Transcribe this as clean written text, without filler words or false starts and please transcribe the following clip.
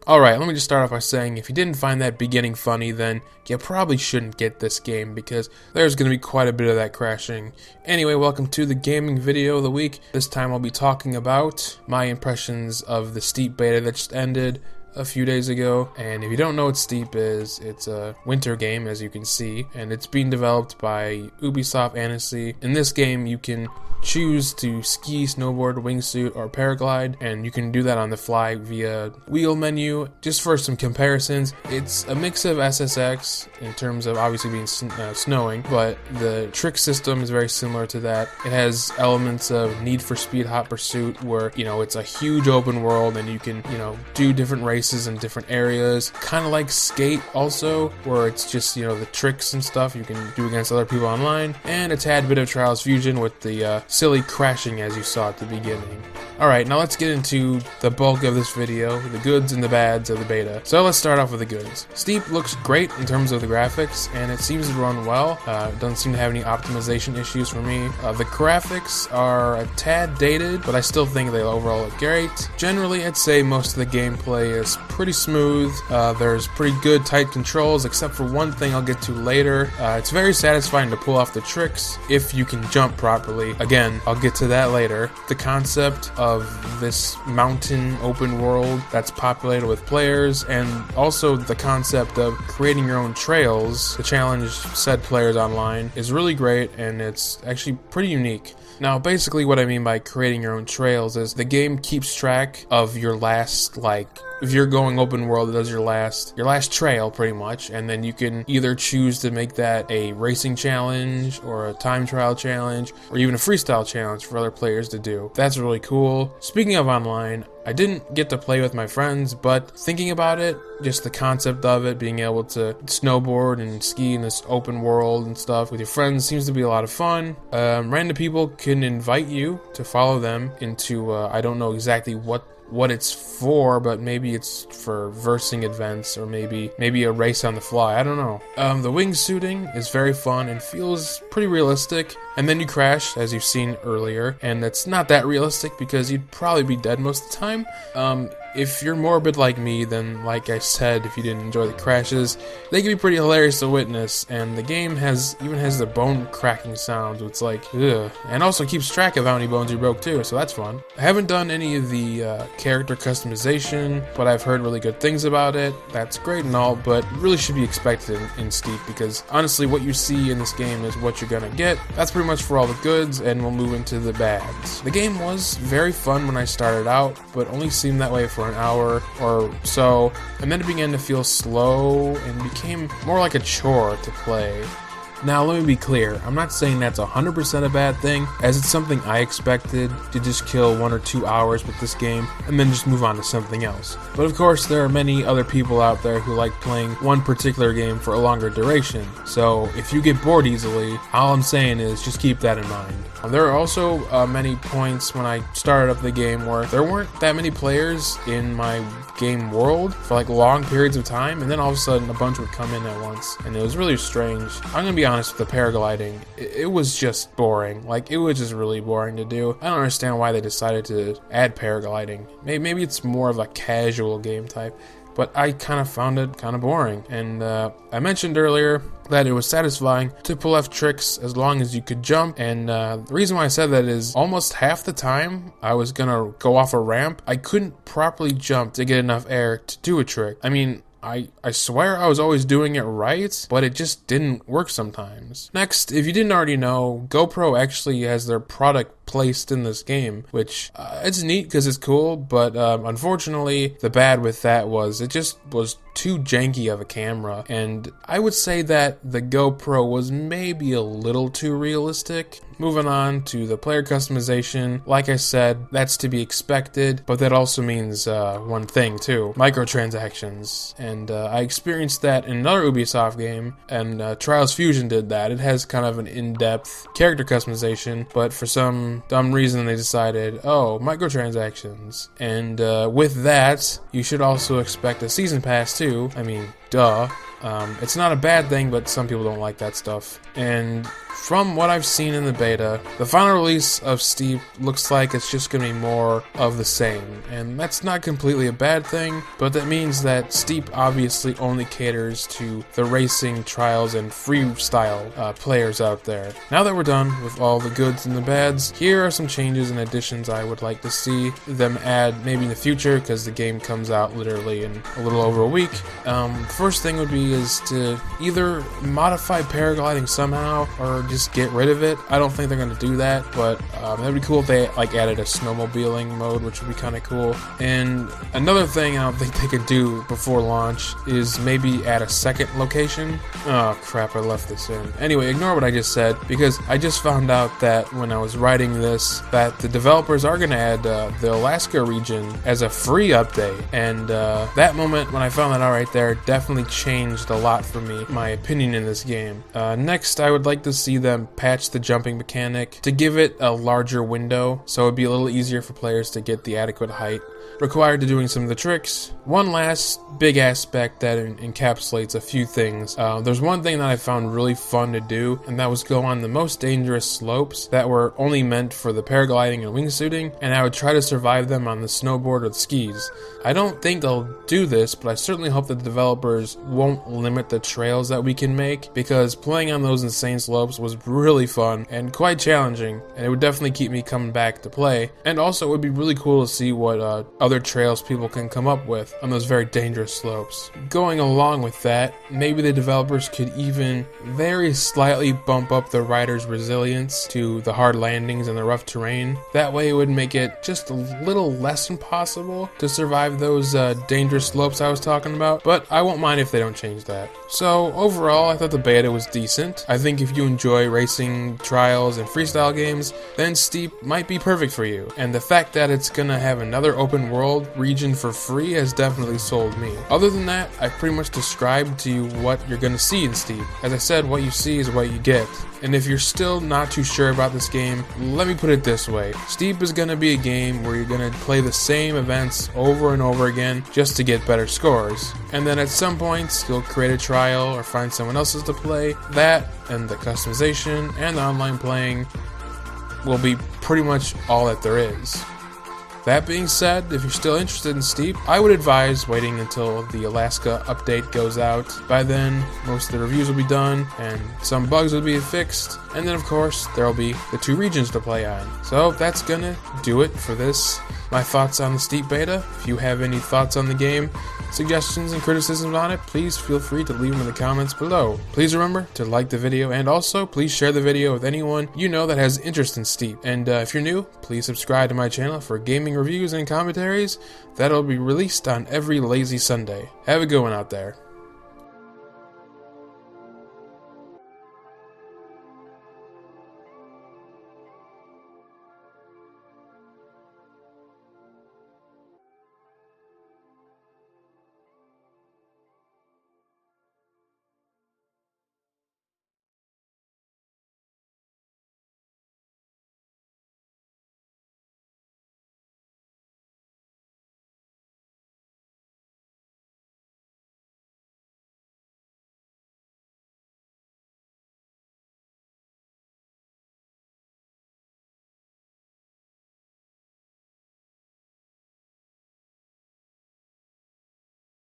Alright, let me just start off by saying if you didn't find that beginning funny, then you probably shouldn't get this game because there's going to be quite a bit of that crashing. Anyway, welcome to the gaming video of the week. This time I'll be talking about my impressions of the Steep beta that just ended a few days ago. And if you don't know what Steep is, it's a winter game, as you can see, and it's being developed by Ubisoft Annecy. In this game you can choose to ski, snowboard, wingsuit, or paraglide, and you can do that on the fly via wheel menu. Just for some comparisons, it's a mix of SSX in terms of obviously being snowing, but the trick system is very similar to that. It has elements of Need for Speed Hot Pursuit where, it's a huge open world and you can, do different races in different areas. Kind of like Skate also, where it's just, the tricks and stuff you can do against other people online, and a tad bit of Trials Fusion with the silly crashing as you saw at the beginning. Alright, now let's get into the bulk of this video, the goods and the bads of the beta. So let's start off with the goods. Steep looks great in terms of the graphics, and it seems to run well. It doesn't seem to have any optimization issues for me. The graphics are a tad dated, but I still think they overall look great. Generally, I'd say most of the gameplay is pretty smooth. There's pretty good tight controls, except for one thing I'll get to later. It's very satisfying to pull off the tricks if you can jump properly. Again, I'll get to that later. The concept of this mountain open world that's populated with players, and also the concept of creating your own trails to challenge said players online is really great, and it's actually pretty unique. Now, basically what I mean by creating your own trails is the game keeps track of your last, if you're going open world, it does your last trail pretty much, and then you can either choose to make that a racing challenge or a time trial challenge or even a freestyle challenge for other players to do. That's really cool. Speaking of online, I didn't get to play with my friends, but thinking about it, just the concept of it, being able to snowboard and ski in this open world and stuff with your friends seems to be a lot of fun. Random people can invite you to follow them into, I don't know exactly what it's for, but maybe it's for versing events or maybe a race on the fly. I don't know. The wingsuiting is very fun and feels pretty realistic. And then you crash, as you've seen earlier, and it's not that realistic because you'd probably be dead most of the time. If you're morbid like me, then like I said, if you didn't enjoy the crashes, they can be pretty hilarious to witness, and the game even has the bone cracking sounds. It's like, ugh. And also keeps track of how many bones you broke too, so that's fun. I haven't done any of the character customization, but I've heard really good things about it. That's great and all, but really should be expected in Steep, because honestly what you see in this game is what you're gonna get. That's pretty much for all the goods, and we'll move into the bads. The game was very fun when I started out, but only seemed that way for an hour or so, and then it began to feel slow and became more like a chore to play. Now, let me be clear, I'm not saying that's 100% a bad thing, as it's something I expected to just kill 1 or 2 hours with this game and then just move on to something else. But of course, there are many other people out there who like playing one particular game for a longer duration, so if you get bored easily, all I'm saying is just keep that in mind. There are also many points when I started up the game where there weren't that many players in my game world for long periods of time, and then all of a sudden a bunch would come in at once, and it was really strange. I'm gonna be honest with the paragliding, it was just boring. It was just really boring to do. I don't understand why they decided to add paragliding. Maybe it's more of a casual game type, but I kind of found it kind of boring. And I mentioned earlier that it was satisfying to pull off tricks as long as you could jump, and the reason why I said that is almost half the time I was gonna go off a ramp, I couldn't properly jump to get enough air to do a trick. I mean, I swear I was always doing it right, but it just didn't work sometimes. Next, if you didn't already know, GoPro actually has their product placed in this game, which it's neat because it's cool, but unfortunately the bad with that was it just was too janky of a camera, and I would say that the GoPro was maybe a little too realistic. Moving on to the player customization, like I said, that's to be expected, but that also means one thing too, microtransactions, and I experienced that in another Ubisoft game, and Trials Fusion did that. It has kind of an in-depth character customization, but for some dumb reason they decided, oh, microtransactions, and with that, you should also expect a season pass too. I mean, duh. It's not a bad thing, but some people don't like that stuff. And from what I've seen in the beta, the final release of Steep looks like it's just going to be more of the same. And that's not completely a bad thing, but that means that Steep obviously only caters to the racing, trials, and freestyle players out there. Now that we're done with all the goods and the bads, here are some changes and additions I would like to see them add maybe in the future, because the game comes out literally in a little over a week. First thing would be is to either modify paragliding somehow or just get rid of it. I don't think they're going to do that, but that'd be cool if they like added a snowmobiling mode, which would be kind of cool. And another thing I don't think they could do before launch is maybe add a second location. Oh crap, I left this in. Anyway, ignore what I just said, because I just found out that when I was writing this, that the developers are going to add the Alaska region as a free update. And that moment when I found that out right there definitely changed a lot for me, my opinion in this game. Next, I would like to see them patch the jumping mechanic to give it a larger window, so it'd be a little easier for players to get the adequate height required to doing some of the tricks. One last big aspect that encapsulates a few things. There's one thing that I found really fun to do, and that was go on the most dangerous slopes that were only meant for the paragliding and wingsuiting, and I would try to survive them on the snowboard or the skis. I don't think they'll do this, but I certainly hope that the developers won't limit the trails that we can make, because playing on those insane slopes was really fun and quite challenging, and it would definitely keep me coming back to play. And also it would be really cool to see what other trails people can come up with on those very dangerous slopes. Going along with that, maybe the developers could even very slightly bump up the rider's resilience to the hard landings and the rough terrain. That way it would make it just a little less impossible to survive those dangerous slopes I was talking about, but I won't mind if they don't change that. So overall, I thought the beta was decent. I think if you enjoy racing, trials, and freestyle games, then Steep might be perfect for you. And the fact that it's gonna have another open world region for free has definitely sold me. Other than that, I've pretty much described to you what you're gonna see in Steep. As I said, what you see is what you get. And if you're still not too sure about this game, let me put it this way. Steep is gonna be a game where you're gonna play the same events over and over again just to get better scores. And then at some points, you'll create a trial or find someone else's to play. That and the customization and the online playing will be pretty much all that there is. That being said, if you're still interested in Steep, I would advise waiting until the Alaska update goes out. By then, most of the reviews will be done, and some bugs will be fixed, and then of course, there'll be the 2 regions to play on. So that's gonna do it for this. My thoughts on the Steep beta. If you have any thoughts on the game, suggestions and criticisms on it, please feel free to leave them in the comments below. Please remember to like the video, and also please share the video with anyone you know that has interest in Steep. And if you're new, please subscribe to my channel for gaming reviews and commentaries that'll be released on every lazy Sunday. Have a good one out there.